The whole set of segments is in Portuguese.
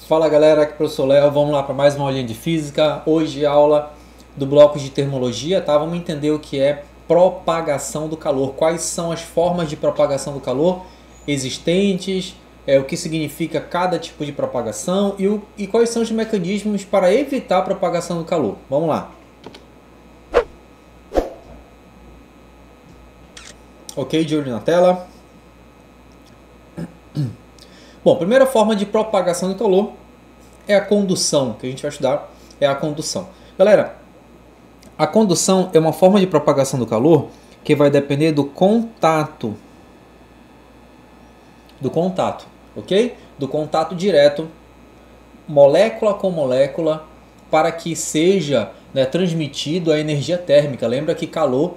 Fala galera, aqui é o professor Léo, vamos lá para mais uma aulinha de física. Hoje aula do bloco de termologia, tá? Vamos entender o que é propagação do calor. Quais são as formas de propagação do calor existentes, o que significa cada tipo de propagação e quais são os mecanismos para evitar a propagação do calor. Vamos lá. Ok, de olho na tela. Bom, a primeira forma de propagação do calor é a condução, que a gente vai estudar é a condução. Galera, a condução é uma forma de propagação do calor que vai depender do contato. Ok? Do contato direto, molécula com molécula, para que seja transmitido a energia térmica. Lembra que calor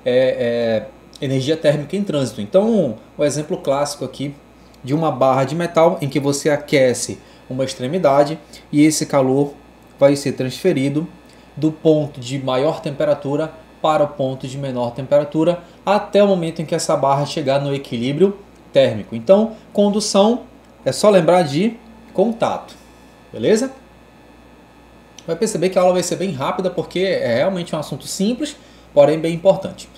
é energia térmica em trânsito. Então, o exemplo clássico aqui de uma barra de metal em que você aquece uma extremidade e esse calor vai ser transferido do ponto de maior temperatura para o ponto de menor temperatura até o momento em que essa barra chegar no equilíbrio térmico. Então, condução é só lembrar de contato, beleza? Vai perceber que a aula vai ser bem rápida porque é realmente um assunto simples, porém bem importante.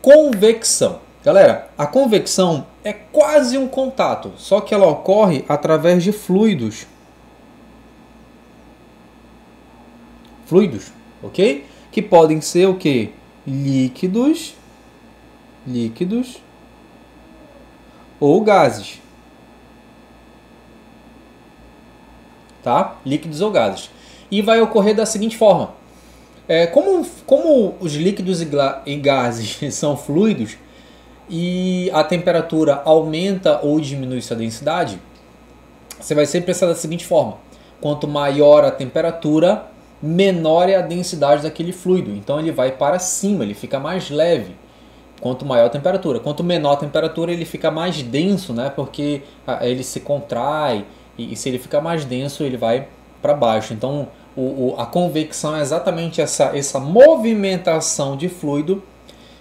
Convecção. Galera, a convecção é quase um contato, só que ela ocorre através de fluidos. Fluidos, ok? Que podem ser o quê? Líquidos ou gases. Tá? Líquidos ou gases. E vai ocorrer da seguinte forma. Como os líquidos e gases são fluidos, e a temperatura aumenta ou diminui sua densidade, você vai sempre pensar da seguinte forma: quanto maior a temperatura, menor é a densidade daquele fluido. Então ele vai para cima, ele fica mais leve. Quanto maior a temperatura. Quanto menor a temperatura, ele fica mais denso, né? Porque ele se contrai e se ele fica mais denso, ele vai para baixo. Então a convecção é exatamente essa movimentação de fluido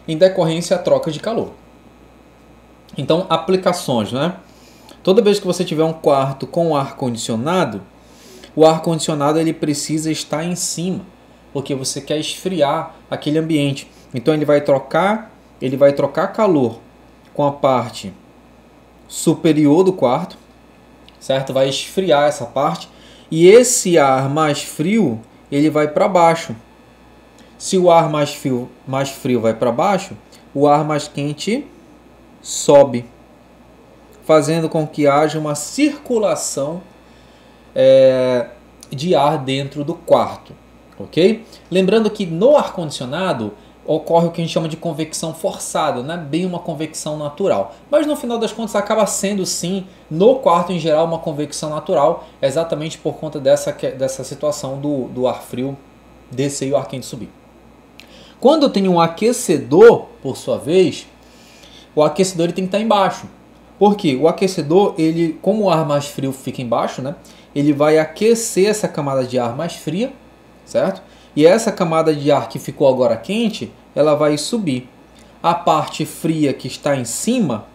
em decorrência à troca de calor. Então, aplicações, né? Toda vez que você tiver um quarto com ar-condicionado, o ar-condicionado ele precisa estar em cima, porque você quer esfriar aquele ambiente. Então, ele vai trocar calor com a parte superior do quarto, certo? Vai esfriar essa parte e esse ar mais frio, ele vai para baixo. Se o ar mais frio vai para baixo, o ar mais quente sobe, fazendo com que haja uma circulação de ar dentro do quarto, ok? Lembrando que no ar-condicionado ocorre o que a gente chama de convecção forçada, não é bem uma convecção natural, mas no final das contas acaba sendo sim, no quarto em geral, uma convecção natural, exatamente por conta dessa situação do ar frio descer e o ar quente subir. Quando eu tenho um aquecedor, por sua vez, o aquecedor ele tem que estar embaixo. Por quê? O aquecedor, como o ar mais frio fica embaixo, né? Ele vai aquecer essa camada de ar mais fria, certo? E essa camada de ar que ficou agora quente, ela vai subir. A parte fria que está em cima,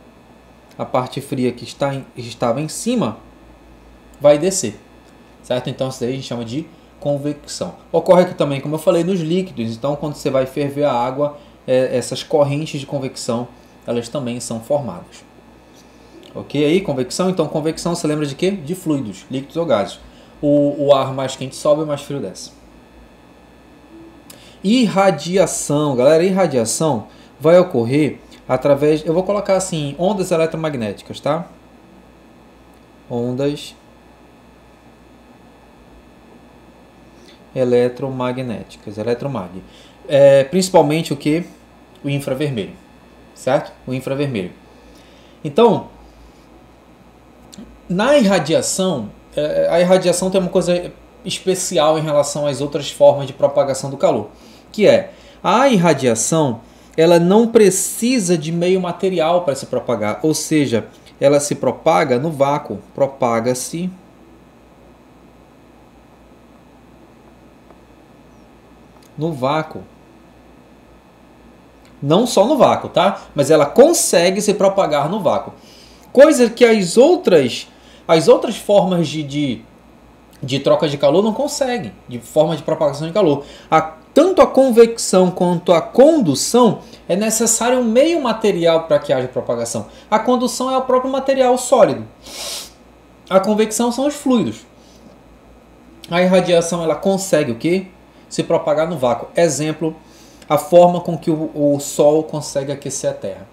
estava em cima, vai descer, certo? Então isso daí a gente chama de convecção. Ocorre aqui também, como eu falei, nos líquidos. Então, quando você vai ferver a água, essas correntes de convecção, elas também são formadas. Ok? Aí, convecção. Então, convecção, você lembra de quê? De fluidos, líquidos ou gases. O ar mais quente sobe e o mais frio desce. Irradiação. Galera, irradiação vai ocorrer através... Eu vou colocar assim, ondas eletromagnéticas, tá? Ondas eletromagnéticas. Principalmente o que? O infravermelho. Certo? O infravermelho. Então, na irradiação, a irradiação tem uma coisa especial em relação às outras formas de propagação do calor, que a irradiação, ela não precisa de meio material para se propagar, ou seja, ela se propaga no vácuo, propaga-se no vácuo. Não só no vácuo, tá? Mas ela consegue se propagar no vácuo. Coisa que as outras formas de de troca de calor não consegue, de forma de propagação de calor. Tanto a convecção quanto a condução é necessário um meio material para que haja propagação. A condução é o próprio material sólido. A convecção são os fluidos. A irradiação ela consegue o quê? Se propagar no vácuo. Exemplo, a forma com que o Sol consegue aquecer a Terra.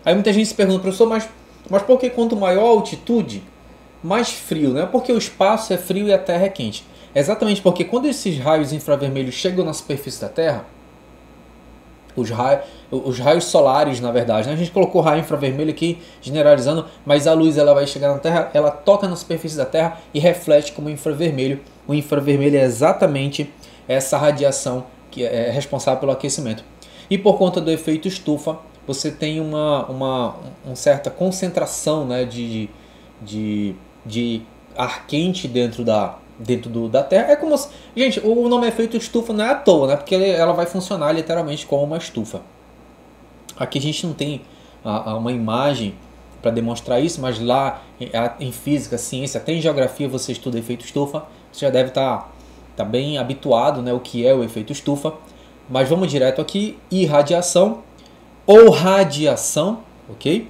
Aí muita gente se pergunta, professor, mas por que quanto maior a altitude, mais frio? Não é porque o espaço é frio e a Terra é quente. É exatamente porque quando esses raios infravermelhos chegam na superfície da Terra, os raios solares, na verdade, né? A gente colocou raio infravermelho aqui, generalizando, mas a luz ela vai chegar na Terra, ela toca na superfície da Terra e reflete como infravermelho. O infravermelho é exatamente essa radiação que é responsável pelo aquecimento. E por conta do efeito estufa, você tem uma certa concentração, né, de ar quente dentro da Terra. É como se, gente, o nome efeito estufa não é à toa, né? Porque ela vai funcionar literalmente como uma estufa. Aqui a gente não tem uma imagem para demonstrar isso, mas lá em física, ciência, até em geografia você estuda efeito estufa. Você já deve estar bem habituado, né, o que é o efeito estufa. Mas vamos direto aqui. Irradiação ou radiação, ok?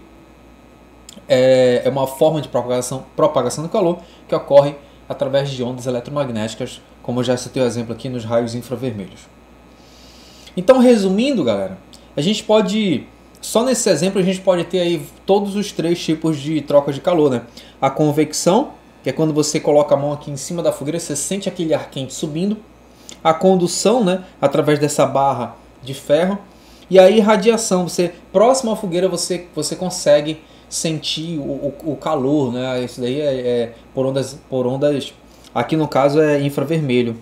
É uma forma de propagação do calor que ocorre através de ondas eletromagnéticas, como eu já citei o exemplo aqui nos raios infravermelhos. Então, resumindo, galera, a gente pode, só nesse exemplo, a gente pode ter aí todos os três tipos de troca de calor, né? A convecção, que é quando você coloca a mão aqui em cima da fogueira, você sente aquele ar quente subindo. A condução, né? Através dessa barra de ferro. E a irradiação, você próximo à fogueira você consegue sentir o calor, né? Isso daí é por ondas, aqui no caso é infravermelho.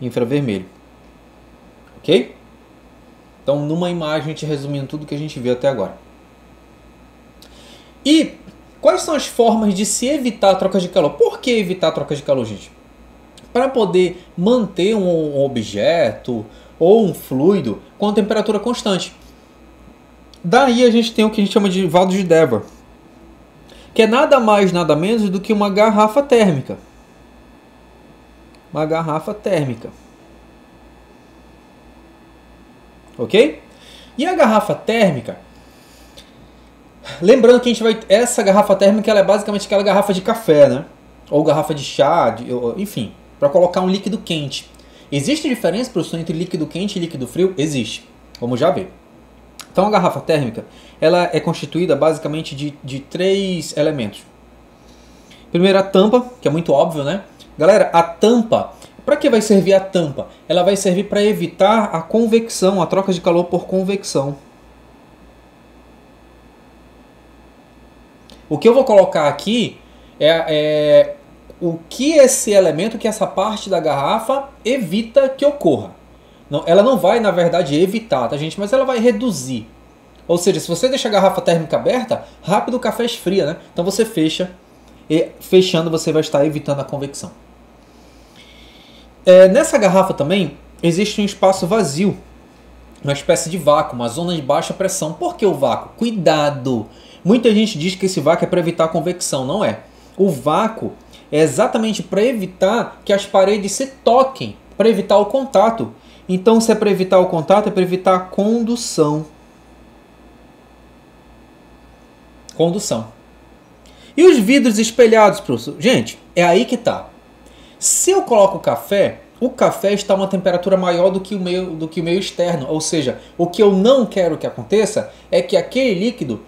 Infravermelho. Ok? Então, numa imagem, a gente resumindo tudo que a gente viu até agora. E quais são as formas de se evitar a troca de calor? Por que evitar a troca de calor, gente? Para poder manter um objeto ou um fluido com temperatura constante. Daí a gente tem o que a gente chama de valdo de Deborah, que é nada mais, nada menos do que uma garrafa térmica. Uma garrafa térmica. Ok? E a garrafa térmica, lembrando que a gente vai, essa garrafa térmica ela é basicamente aquela garrafa de café, né? Ou garrafa de chá, enfim, para colocar um líquido quente. Existe diferença, professor, entre líquido quente e líquido frio? Existe, vamos já ver. Então a garrafa térmica ela é constituída basicamente de três elementos. Primeiro a tampa, que é muito óbvio, né? Galera, a tampa, para que vai servir a tampa? Ela vai servir para evitar a convecção, a troca de calor por convecção. O que eu vou colocar aqui é o que esse elemento, que essa parte da garrafa evita que ocorra. Não, ela não vai, na verdade, evitar, tá, gente? Mas ela vai reduzir. Ou seja, se você deixa a garrafa térmica aberta, rápido o café esfria, né? Então você fecha, e fechando você vai estar evitando a convecção. Nessa garrafa também existe um espaço vazio, uma espécie de vácuo, uma zona de baixa pressão. Por que o vácuo? Cuidado! Muita gente diz que esse vácuo é para evitar a convecção. Não é. O vácuo é exatamente para evitar que as paredes se toquem, para evitar o contato. Então, se é para evitar o contato, é para evitar a condução. Condução. E os vidros espelhados, professor? Gente, é aí que tá. Se eu coloco o café está a uma temperatura maior do que o meio externo. Ou seja, o que eu não quero que aconteça é que aquele líquido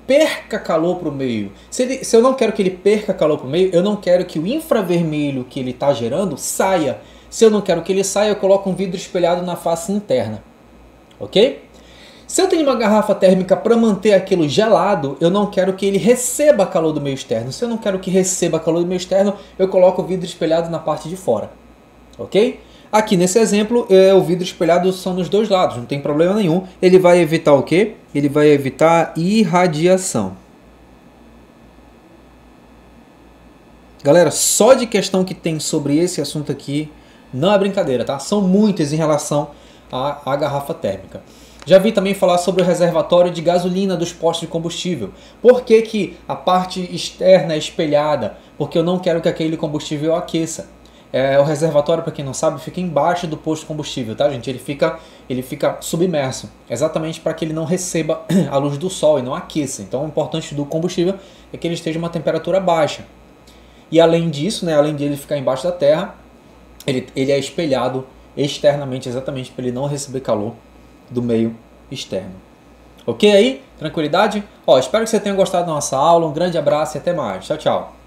perca calor para o meio. Se eu não quero que ele perca calor para o meio, eu não quero que o infravermelho que ele está gerando saia. Se eu não quero que ele saia, eu coloco um vidro espelhado na face interna. Ok? Se eu tenho uma garrafa térmica para manter aquilo gelado, eu não quero que ele receba calor do meio externo. Se eu não quero que receba calor do meio externo, eu coloco o vidro espelhado na parte de fora. Ok? Aqui nesse exemplo, o vidro espelhado são nos dois lados, não tem problema nenhum. Ele vai evitar o quê? Ele vai evitar irradiação. Galera, só de questão que tem sobre esse assunto aqui, não é brincadeira, tá? São muitas em relação à garrafa térmica. Já vi também falar sobre o reservatório de gasolina dos postos de combustível. Por que que a parte externa é espelhada? Porque eu não quero que aquele combustível aqueça. O reservatório, para quem não sabe, fica embaixo do posto de combustível, tá, gente? Ele fica submerso, exatamente para que ele não receba a luz do sol e não aqueça. Então, o importante do combustível é que ele esteja em uma temperatura baixa. E além disso, né, além de ele ficar embaixo da terra, ele é espelhado externamente, exatamente para ele não receber calor do meio externo. Ok aí? Tranquilidade? Espero que você tenha gostado da nossa aula. Um grande abraço e até mais. Tchau, tchau.